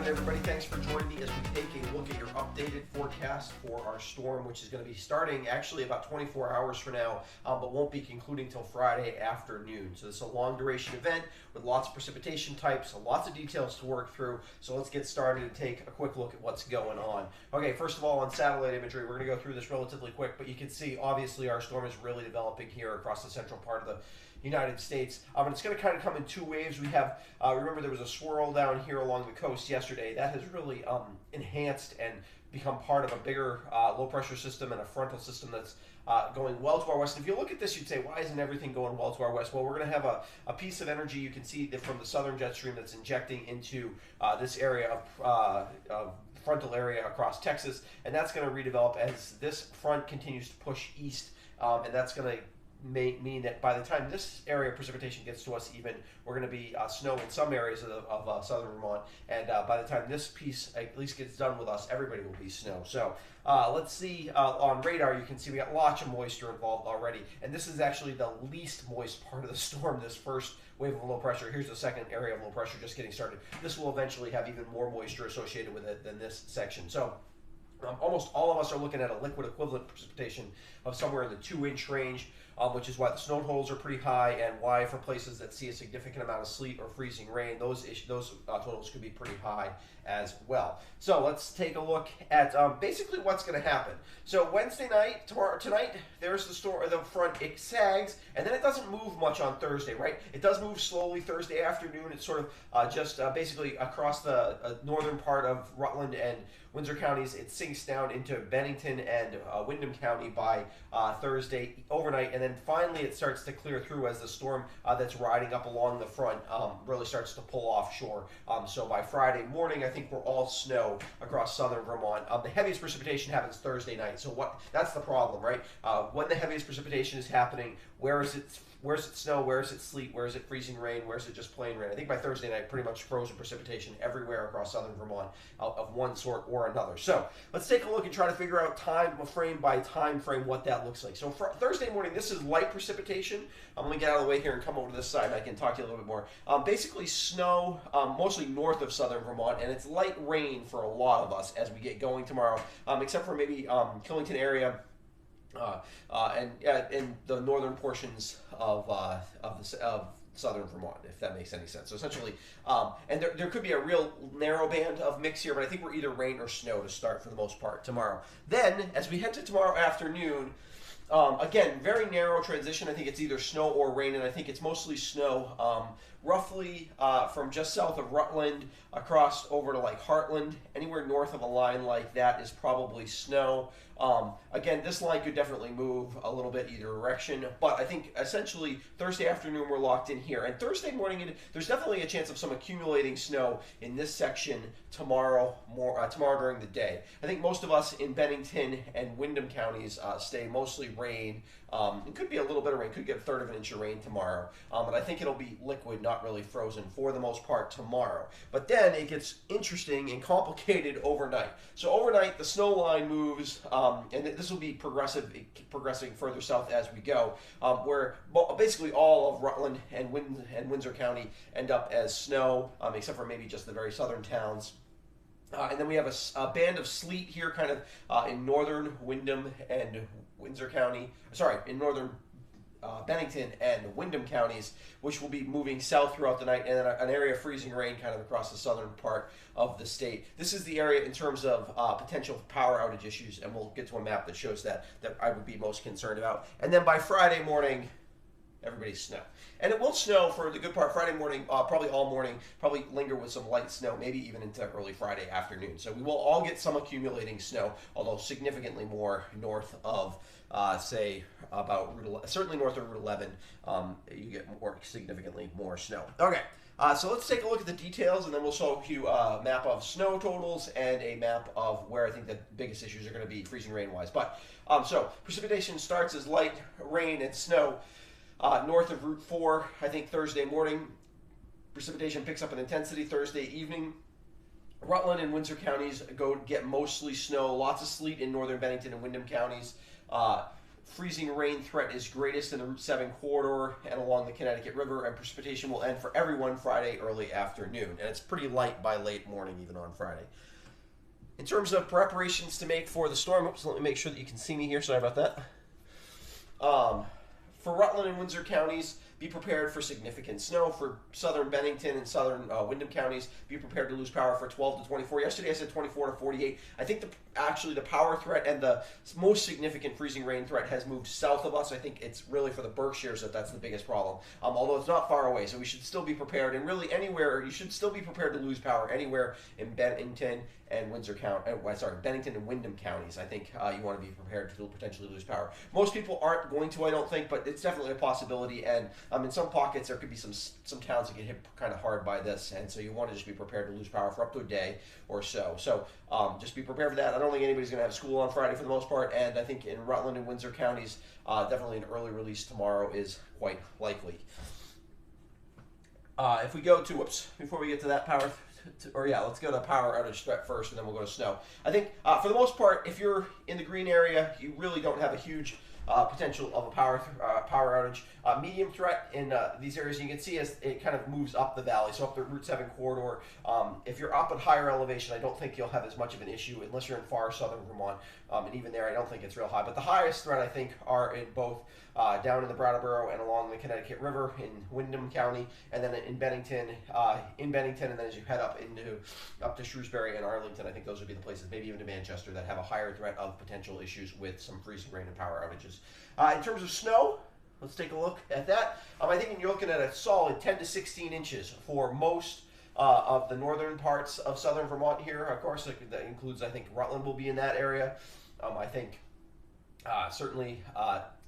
everybody. Thanks for joining me as we take a look at your updated forecast for our storm, which is going to be starting actually about 24 hours from now, but won't be concluding till Friday afternoon. So this is a long duration event with lots of precipitation types, lots of details to work through. So let's get started and take a quick look at what's going on. Okay, first of all, on satellite imagery, we're going to go through this relatively quick, but you can see obviously our storm is really developing here across the central part of the United States. And it's going to kind of come in two waves. We have, remember there was a swirl down here along the coast yesterday. That has really enhanced and become part of a bigger low pressure system and a frontal system that's going well to our west. And if you look at this, you'd say, why isn't everything going well to our west? Well, we're going to have a piece of energy you can see from the southern jet stream that's injecting into this area of frontal area across Texas, and that's going to redevelop as this front continues to push east, and that's going to mean that by the time this area of precipitation gets to us, even we're going to be snow in some areas of southern Vermont, and by the time this piece at least gets done with us, everybody will be snow. So let's see, on radar you can see we got lots of moisture involved already, and this is actually the least moist part of the storm, this first wave of low pressure. Here's the second area of low pressure just getting started. This will eventually have even more moisture associated with it than this section. So almost all of us are looking at a liquid equivalent precipitation of somewhere in the 2-inch range, which is why the snow totals are pretty high, and why for places that see a significant amount of sleet or freezing rain, those totals could be pretty high as well. So let's take a look at basically what's going to happen. So Wednesday night, tonight, there's the front. It sags, and then it doesn't move much on Thursday, right? It does move slowly Thursday afternoon. It's sort of just basically across the northern part of Rutland and Windsor counties. It sinks down into Bennington and Windham County by Thursday overnight, and then finally it starts to clear through as the storm that's riding up along the front really starts to pull offshore. So by Friday morning, I think we're all snow across southern Vermont. The heaviest precipitation happens Thursday night. So that's the problem, right? When the heaviest precipitation is happening, where is it snow? Where is it sleet? Where is it freezing rain? Where is it just plain rain? I think by Thursday night, pretty much frozen precipitation everywhere across southern Vermont of one sort or another. So let's take a look and try to figure out time frame by time frame what that looks like. So for Thursday morning, this is light precipitation. I'm going to get out of the way here and come over to this side. I can talk to you a little bit more. Basically snow, mostly north of southern Vermont, and it's light rain for a lot of us as we get going tomorrow, except for maybe Killington area, and in the northern portions of southern Vermont, if that makes any sense. So essentially, and there could be a real narrow band of mix here, but I think we're either rain or snow to start for the most part tomorrow. Then, as we head to tomorrow afternoon, again, very narrow transition. I think it's either snow or rain, and I think it's mostly snow. Roughly from just south of Rutland across over to like Heartland, anywhere north of a line like that is probably snow. Again, this line could definitely move a little bit either direction, but I think essentially Thursday afternoon we're locked in here. And Thursday morning, there's definitely a chance of some accumulating snow in this section tomorrow during the day. I think most of us in Bennington and Windham counties stay mostly rain. It could be a little bit of rain, could get a third of an inch of rain tomorrow, but I think it'll be liquid, not really frozen for the most part tomorrow. But then it gets interesting and complicated overnight. So overnight, the snow line moves, and this will be progressing further south as we go, where basically all of Rutland and Windsor County end up as snow, except for maybe just the very southern towns. And then we have a band of sleet here kind of in northern Windham and Windsor County, in northern Bennington and Windham counties, which will be moving south throughout the night, and then an area of freezing rain kind of across the southern part of the state. This is the area in terms of potential power outage issues, and we'll get to a map that shows that I would be most concerned about. And then by Friday morning, everybody's snow. And it will snow for the good part Friday morning, probably all morning, probably linger with some light snow, maybe even into early Friday afternoon. So we will all get some accumulating snow, although significantly more north of, say, about certainly north of Route 11, you get significantly more snow. Okay. So let's take a look at the details, and then we'll show you a map of snow totals and a map of where I think the biggest issues are going to be freezing rain-wise. But so precipitation starts as light rain and snow north of Route 4, I think Thursday morning. Precipitation picks up in intensity Thursday evening. Rutland and Windsor counties get mostly snow, lots of sleet in northern Bennington and Windham counties. freezing rain threat is greatest in the Route 7 corridor and along the Connecticut River, and precipitation will end for everyone Friday early afternoon. And it's pretty light by late morning even on Friday. In terms of preparations to make for the storm, oops, let me make sure that you can see me here. Sorry about that. For Rutland and Windsor counties, be prepared for significant snow. For southern Bennington and southern Windham counties, be prepared to lose power for 12 to 24. Yesterday I said 24 to 48. I think actually the power threat and the most significant freezing rain threat has moved south of us. I think it's really for the Berkshires that's the biggest problem, although it's not far away. So we should still be prepared, and really anywhere, you should still be prepared to lose power anywhere in Bennington and Windsor County, Bennington and Windham counties. I think you want to be prepared to potentially lose power. Most people aren't going to, I don't think, but it's definitely a possibility. And in some pockets, there could be some towns that get hit kind of hard by this, and so you want to just be prepared to lose power for up to a day or so. So just be prepared for that. I don't think anybody's going to have school on Friday for the most part, and I think in Rutland and Windsor counties, definitely an early release tomorrow is quite likely. If we go to, before we get to that power. Let's go to power outage threat first, and then we'll go to snow. I think for the most part, if you're in the green area, you really don't have a huge potential of a power outage. Medium threat in these areas, you can see as it kind of moves up the valley, so up the Route 7 corridor. If you're up at higher elevation, I don't think you'll have as much of an issue unless you're in far southern Vermont, and even there I don't think it's real high. But the highest threat, I think, are in both down in the Brattleboro and along the Connecticut River in Windham County, and then in Bennington, and then as you head up to Shrewsbury and Arlington, I think those would be the places, maybe even to Manchester, that have a higher threat of potential issues with some freezing rain and power outages. In terms of snow, let's take a look at that. I think you're looking at a solid 10 to 16 inches for most of the northern parts of southern Vermont here. Of course, that includes, I think, Rutland will be in that area. I think certainly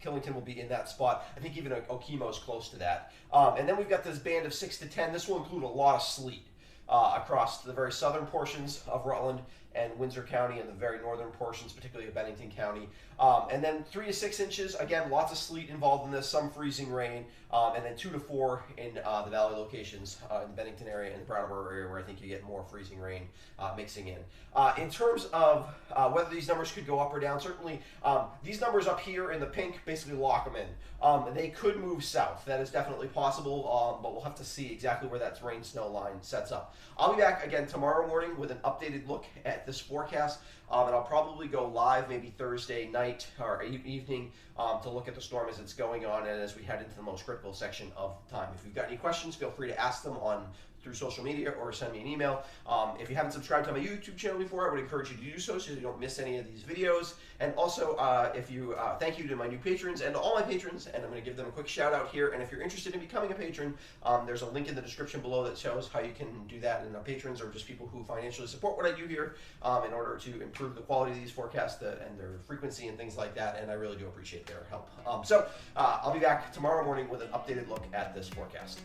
Killington will be in that spot. I think even Okemos close to that. And then we've got this band of 6 to 10. This will include a lot of sleet across the very southern portions of Rutland and Windsor County and the very northern portions, particularly of Bennington County. And then 3 to 6 inches, again, lots of sleet involved in this, some freezing rain, and then 2 to 4 in the valley locations in the Bennington area and the Brattleboro area, where I think you get more freezing rain mixing in. In terms of whether these numbers could go up or down, certainly these numbers up here in the pink basically lock them in. They could move south. That is definitely possible, but we'll have to see exactly where that rain-snow line sets up. I'll be back again tomorrow morning with an updated look at this forecast, and I'll probably go live maybe Thursday night or evening to look at the storm as it's going on and as we head into the most critical section of time. If you've got any questions, feel free to ask them through social media or send me an email. If you haven't subscribed to my YouTube channel before, I would encourage you to do so you don't miss any of these videos. And also, thank you to my new patrons and to all my patrons, and I'm going to give them a quick shout out here. And if you're interested in becoming a patron, there's a link in the description below that shows how you can do that. And patrons are just people who financially support what I do here in order to improve the quality of these forecasts and their frequency and things like that. And I really do appreciate their help. I'll be back tomorrow morning with an updated look at this forecast.